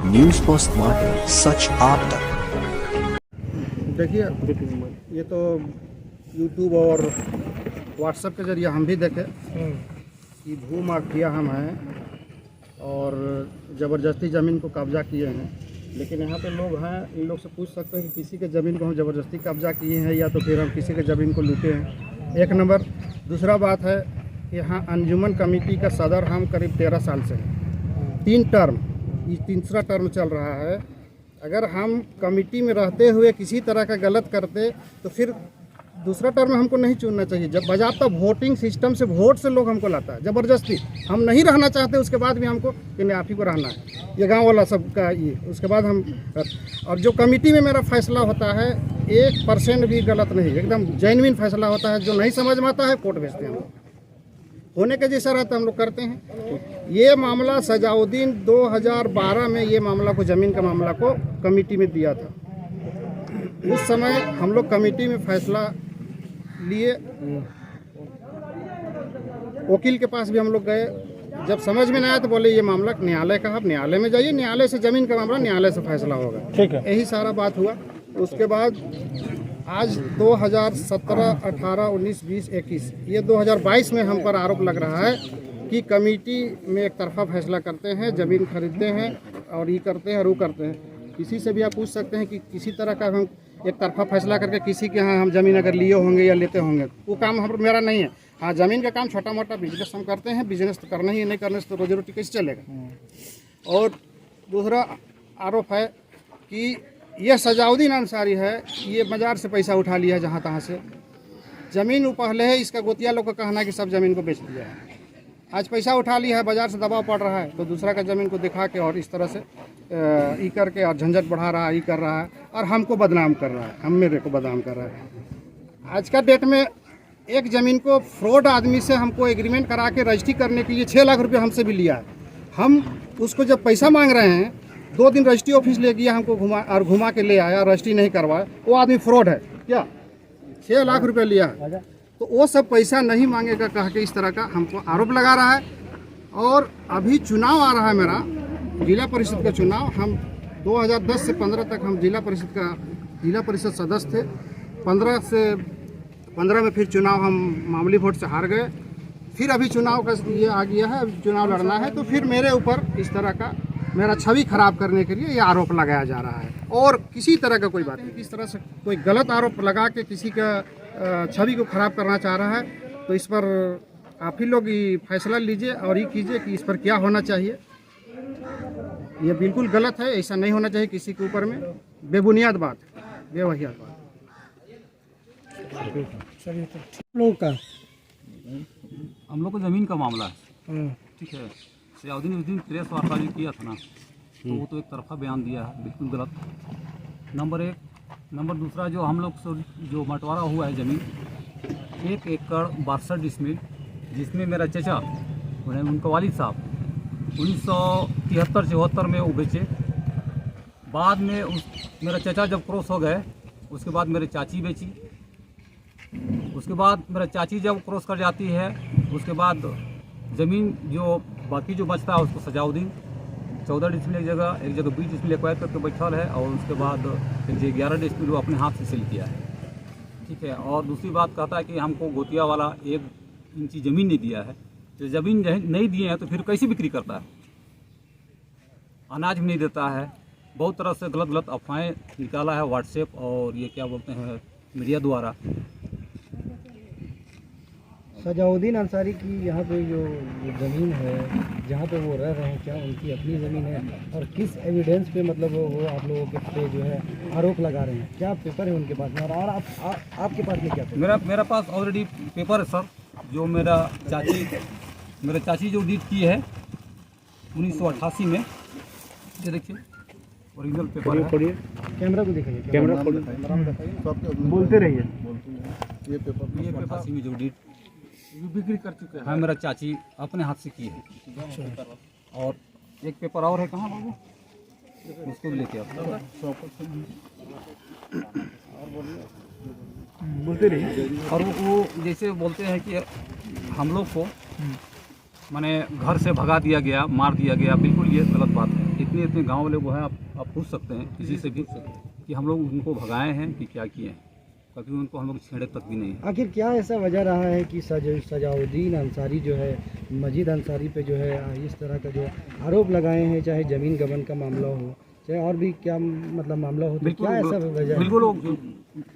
News first smart, सच आप तक। देखिए, ये तो यूट्यूब और व्हाट्सएप के ज़रिए हम भी देखे कि भू माफिया हम हैं और ज़बरदस्ती ज़मीन को कब्जा किए हैं। लेकिन यहाँ पे लोग हैं, इन लोग से पूछ सकते हैं कि किसी के ज़मीन को हम ज़बरदस्ती कब्जा किए हैं या तो फिर हम किसी के ज़मीन को लूटे हैं। एक नंबर। दूसरा बात है, यहाँ अंजुमन कमेटी का सदर हम करीब 13 साल से हैं। 3 टर्म, ये तीसरा टर्म चल रहा है। अगर हम कमेटी में रहते हुए किसी तरह का गलत करते तो फिर दूसरा टर्म हमको नहीं चुनना चाहिए। जब बाज़ाब्ता वोटिंग सिस्टम से वोट से लोग हमको लाता है ज़बरदस्ती, हम नहीं रहना चाहते, उसके बाद भी हमको कि नहीं आप ही को रहना है, ये गांव वाला सबका ये, उसके बाद हम। और जो कमेटी में मेरा फैसला होता है 1% भी गलत नहीं, एकदम जेन्युइन फैसला होता है। जो नहीं समझ में आता है कोर्ट भेजते हैं, होने के जैसा रहता है हम लोग करते हैं। ये मामला सजाउद्दीन 2012 में ये मामला को, ज़मीन का मामला को कमेटी में दिया था। उस समय हम लोग कमेटी में फैसला लिए, वकील के पास भी हम लोग गए। जब समझ में नहीं आया तो बोले ये मामला न्यायालय का, आप न्यायालय में जाइए, न्यायालय से ज़मीन का मामला न्यायालय से फैसला होगा। ठीक है, यही सारा बात हुआ। उसके बाद आज 2017, 18, 19, 20, 21, ये 2022 में हम पर आरोप लग रहा है कि कमेटी में एक तरफा फैसला करते हैं, ज़मीन खरीदते हैं और ये करते हैं और वो करते हैं। किसी से भी आप पूछ सकते हैं कि किसी तरह का हम एक तरफा फैसला करके किसी के यहाँ हम ज़मीन अगर लिए होंगे या लेते होंगे, वो काम हम मेरा नहीं है। हाँ, ज़मीन का काम छोटा मोटा बिजनेस हम करते हैं, बिजनेस तो करना ही है, नहीं करने से तो रोजी रोटी कैसे चलेगा। और दूसरा आरोप है कि यह सजाउद्दीन अंसारी है, ये बाजार से पैसा उठा लिया है जहाँ तहाँ से। ज़मीन वो पहले है, इसका गोतिया लोग का कहना है कि सब ज़मीन को बेच दिया है। आज पैसा उठा लिया है, बाजार से दबाव पड़ रहा है तो दूसरा का ज़मीन को दिखा के और इस तरह से ई करके और झंझट बढ़ा रहा है, ये कर रहा है और हमको बदनाम कर रहा है, हम मेरे को बदनाम कर रहा है। आज का डेट में एक ज़मीन को फ्रॉड आदमी से हमको एग्रीमेंट करा के रजिस्ट्री करने के लिए 6 लाख रुपये हमसे भी लिया है। हम उसको जब पैसा मांग रहे हैं, 2 दिन रजिस्ट्री ऑफिस ले गया, हमको घुमा के ले आया, रजिस्ट्री नहीं करवाया। वो आदमी फ्रॉड है क्या, 6 लाख रुपये लिया है तो वो सब पैसा नहीं मांगेगा कह के इस तरह का हमको आरोप लगा रहा है। और अभी चुनाव आ रहा है मेरा, जिला परिषद का चुनाव। हम 2010 से 15 तक हम जिला परिषद सदस्य थे। 15 में फिर चुनाव हम मामूली वोट से हार गए। फिर अभी चुनाव का ये आ गया है, अभी चुनाव लड़ना है तो फिर मेरे ऊपर इस तरह का मेरा छवि खराब करने के लिए ये आरोप लगाया जा रहा है। और किसी तरह का कोई बात नहीं, किस तरह से कोई गलत आरोप लगा के किसी का छवि को खराब करना चाह रहा है तो इस पर आप ही लोग ये फैसला लीजिए और ये कीजिए कि इस पर क्या होना चाहिए। ये बिल्कुल गलत है, ऐसा नहीं होना चाहिए किसी के ऊपर में। बेबुनियाद बात है, बेवहियात बात। हम लोग को ज़मीन का मामला है, ठीक है। सजाउद्दीन उस दिन प्रेस वार्ता जो किया था ना, तो वो तो एक तरफा बयान दिया है, बिल्कुल गलत। नंबर 1। नंबर दूसरा, जो हम लोग से जो बंटवारा हुआ है ज़मीन 1 एकड़ 62 डिसमिल, जिसमें मेरा चचा उनका वालिद साहब 1973-74 में वो बेचे। बाद में मेरा चचा जब क्रॉस हो गए, उसके बाद मेरे चाची बेची। उसके बाद मेरा चाची जब क्रॉस कर जाती है, उसके बाद ज़मीन जो बाकी जो बचता है उसको सजाउद्दीन 14 डिसमिल एक जगह 20 डिसमिल एक्वायर करके बैठल है। और उसके बाद फिर 11 डिसमिल वो अपने हाथ से सेल किया है, ठीक है। और दूसरी बात कहता है कि हमको गोतिया वाला 1 इंची ज़मीन नहीं दिया है। तो ज़मीन नहीं दिए हैं तो फिर कैसे बिक्री करता है, अनाज भी नहीं देता है। बहुत तरह से गलत अफवाहें निकाला है व्हाट्सएप और ये क्या बोलते हैं मीडिया द्वारा। सजाउद्दीन अंसारी की यहाँ पे जो ज़मीन है जहाँ पे वो रह रहे हैं, क्या उनकी अपनी ज़मीन है और किस एविडेंस पे मतलब वो आप लोगों के पे जो है आरोप लगा रहे हैं? क्या पेपर है उनके पास में और आपके पास में क्या पेपर? मेरा पास ऑलरेडी पेपर है सर। जो मेरा चाची जो डीड की है 1988 में, ये देखिए ओरिजिनल पेपर है। कैमरा को दिखाइए, कैमरा बोलते रहिए। ये पेपर 88 में जो डीड बिक्री कर चुके हैं, हाँ, मेरा चाची अपने हाथ से की है। और एक पेपर और है, कहाँ बाबू, उसको भी लेके आप बोलते रहिए। और वो जैसे बोलते हैं कि हम लोग को माने घर से भगा दिया गया, मार दिया गया, बिल्कुल ये गलत बात है। इतने जितने इतने गांव वाले वो हैं, आप पूछ सकते हैं किसी से भी कि हम लोग उनको भगाए हैं कि क्या किए हैं, कभी उनको हम लोग छेड़े तक भी नहीं है। आखिर क्या ऐसा वजह रहा है कि सजाउद्दीन अंसारी जो है मजीद अंसारी पे जो है इस तरह का जो आरोप लगाए हैं, चाहे ज़मीन गबन का मामला हो, चाहे और भी क्या मतलब मामला हो, तो क्या ऐसा वजह है? बिल्कुल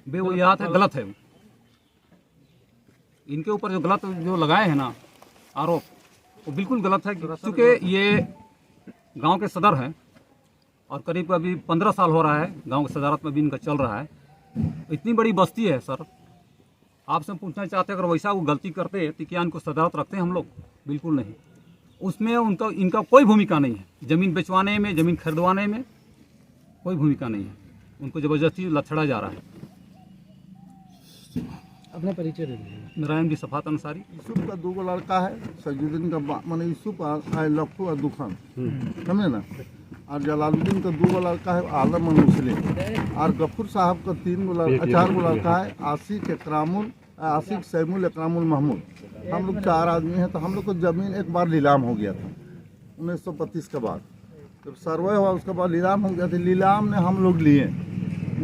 बेवजह है, गलत है। इनके ऊपर जो गलत जो लगाए हैं ना आरोप, वो बिल्कुल गलत है, क्योंकि ये गांव के सदर हैं और करीब अभी 15 साल हो रहा है गांव के सदारत में भी इनका चल रहा है। इतनी बड़ी बस्ती है सर, आपसे पूछना चाहते हैं अगर वैसा वो गलती करते तो क्या इनको सदारत रखते हैं हम लोग? बिल्कुल नहीं। उसमें इनका कोई भूमिका नहीं है, ज़मीन बेचवाने में, ज़मीन खरीदवाने में कोई भूमिका नहीं है। उनको ज़बरदस्ती लछड़ा जा रहा है। अपना परिचय दे दीजिए। मेरा नाम सफात अंसारी। यूसुफ का 2 लड़का है, सजुद्दीन का माने यूसुफ है, लक्खू और दुखान, समझे ना। और जलालुद्दीन का 2 लड़का है, आलम और मुस्लिम। और गफूर साहब का 4 लड़का है, आशिक इकरामुल, आशिक सैमुल इकरामुल महमूद। हम लोग 4 आदमी हैं। तो हम लोग को ज़मीन एक बार नीलाम हो गया था 1925 के बाद, जब सर्वे हुआ उसके बाद नीलाम हो गया था। नीलाम ने हम लोग लिए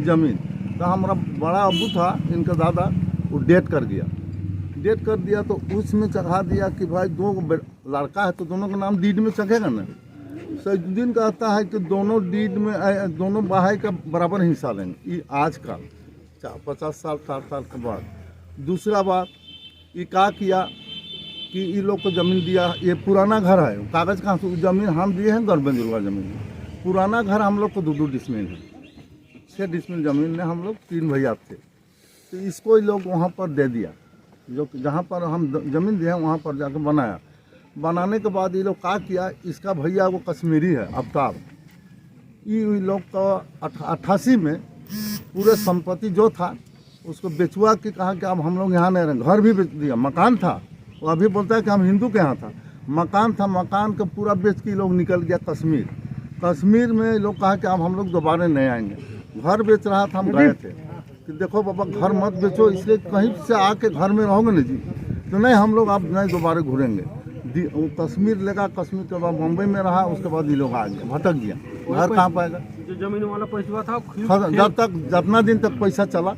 ज़मीन। तो हमारा बड़ा अब्बू था, इनका दादा, वो डेथ कर दिया। तो उसमें चढ़ा दिया कि भाई 2 लड़का है तो दोनों का नाम डीड में चढ़ेगा ना। सजुद्दीन कहता है कि दोनों डीड में दोनों भाई का बराबर हिस्सा लेंगे। ये आज का 50 साल 60 साल के बाद। दूसरा बात, ये क्या किया कि ये लोग को ज़मीन दिया, ये पुराना घर है, कागज़ कहाँ से, ज़मीन हम दिए हैं गरबंजुलवा ज़मीन। पुराना घर हम लोग को 2 डिसमिल है, 6 डिसमिल ज़मीन में हम लोग 3 भैया थे। तो इसको ये लोग वहाँ पर दे दिया, जो जहाँ पर हम ज़मीन दिए वहाँ पर जाकर बनाया। बनाने के बाद ये लोग क्या किया, इसका भैया वो कश्मीरी है आफ्ताब, ये लोग का 88 में पूरे संपत्ति जो था उसको बेचवा के कहा कि अब हम लोग यहाँ नहीं रहे। घर भी बेच दिया, मकान था, वो अभी बोलता है कि हम हिंदू के यहाँ था, मकान था, मकान का पूरा बेच के लोग निकल गया कश्मीर में। लोग कहा कि अब हम लोग दोबारा नहीं आएंगे। घर बेच रहा था, हम गए थे कि देखो बाबा घर मत बेचो, इसलिए कहीं से आके घर में रहोगे ना जी, तो नहीं हम लोग अब नहीं दोबारा घूरेंगे। कश्मीर लगा, कश्मीर के बाद मुंबई में रहा, उसके बाद ये लोग आ गया, भटक गया। घर कहाँ पाएगा? जो जमीन वाला पैसा था, जब तक जितना दिन तक पैसा चला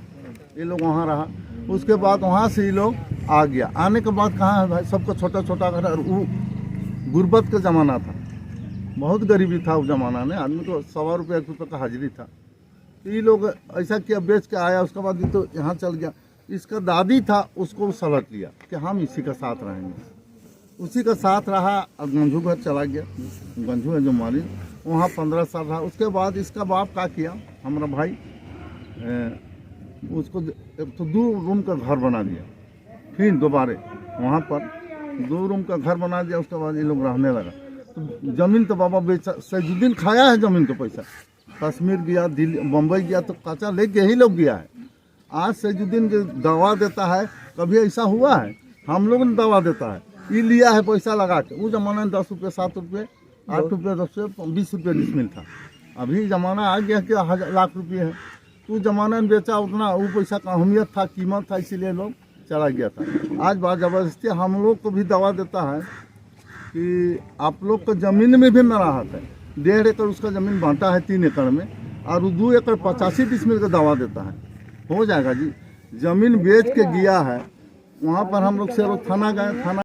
ये लोग वहाँ रहा। उसके बाद वहाँ से ये लोग आ गया। आने के बाद कहाँ है भाई, सबको छोटा छोटा घर। और वो गुर्बत का ज़माना था, बहुत गरीबी था उस ज़माना में, आदमी को 100 रुपये 1 रुपये का हाजिरी था। तो ये लोग ऐसा किया, बेच के आया। उसके बाद ये तो यहाँ चल गया। इसका दादी था, उसको सलट लिया कि हम इसी का साथ रहेंगे, उसी का साथ रहा। और गंजू घर चला गया, गंजू है जो मालिक, वहाँ 15 साल रहा। उसके बाद इसका बाप क्या किया, हमारा भाई, उसको एक तो 2 रूम का घर बना दिया, फिर दोबारे वहाँ पर 2 रूम का घर बना दिया। उसके बाद ये लोग रहने लगा। तो ज़मीन तो बाबा बेचा, सजुद्दीन खाया है ज़मीन का पैसा। कश्मीर गया, दिल्ली, बम्बई गया, तो काचा लेके ही लोग गया है। आज सजुद्दीन के दवा देता है, कभी ऐसा हुआ है? हम लोग ने दवा देता है, ये लिया है पैसा लगा के। वो ज़माना में 10 रुपये 7 रुपये 8 रुपये 10 रुपये 20 रुपये डिसमिल था। अभी ज़माना आ गया कि 1 लाख रुपये है। तो ज़माना में बेचा उतना, वो पैसा का अहमियत था, कीमत था, इसीलिए लोग चला गया था। आज बात ज़बरदस्ती हम लोग को भी दवा देता है कि आप लोग को ज़मीन में भी न राहत है। 1.5 एकड़ उसका ज़मीन बांटा है 3 एकड़ में, और 2 एकड़ 85 डिसमिल का दवा देता है। हो जाएगा जी। ज़मीन बेच के गया है, वहाँ पर हम लोग से थाना गए, थाना